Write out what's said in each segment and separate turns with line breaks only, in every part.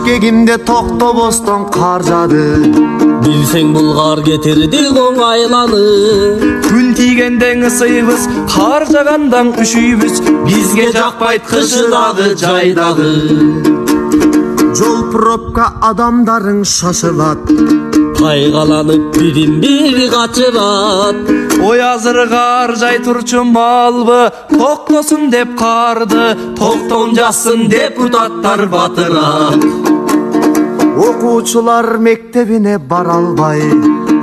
бишкегимде токтобостон кар жады.
Билсең бул кар кетирди оңайланы.
Күн тийгенден ысыйбыз, кар жагандан үшүйбүз. Бизге жакпайт кышы дагы, жай дагы.
Жол пробка, адамдарың шашылат.
Кайгаланып бирин-бири качырат.
Ой азыр кар жай турчу малбы, токтосун деп карды, токтом жазсын депутаттар батырат.
Окуучулар мектебине бара албай,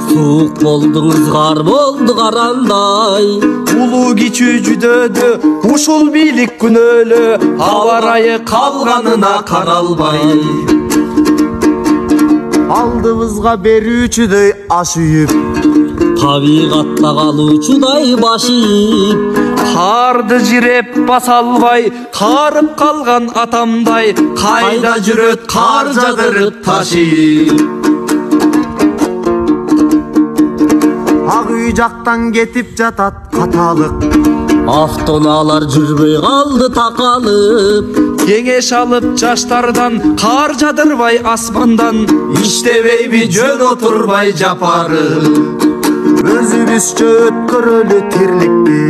Суук болдуңуз, кар болду карандай.
Улуу кичүү жүдөдү, ушул бийлик күнөөлө, аба ырайы калганына каралбай.
алдыбызга берүүчүдөй аш үйүп,
Табигатта калуучудай баш ийип.
Карды жиреп баса албай, карып калган атамдай, кайда жүрөт кар жадырып ташыйып.
ак үй жактан кетип жатат каталык.
Автоунаалар жүрбөй калды такалып.
Кеңеш алып жаштардан, кар жадырбай асмандан, иштебейби жөн отурбай жапары.
Өзүбүзчө өткөрөлү тирликти,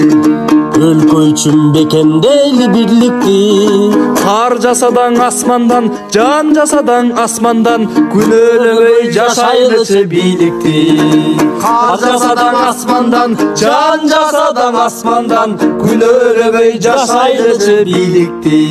Өлкө үчүн бекемдейли бирликти.
Кар жасадаң асмандан, жан жасадаң асмандан, күнөөлөбөй жашайлычы бийликти. Кар жасадаң асмандан, жан жасадаң асмандан, күнөөлөбөй жашайлычы бийликти.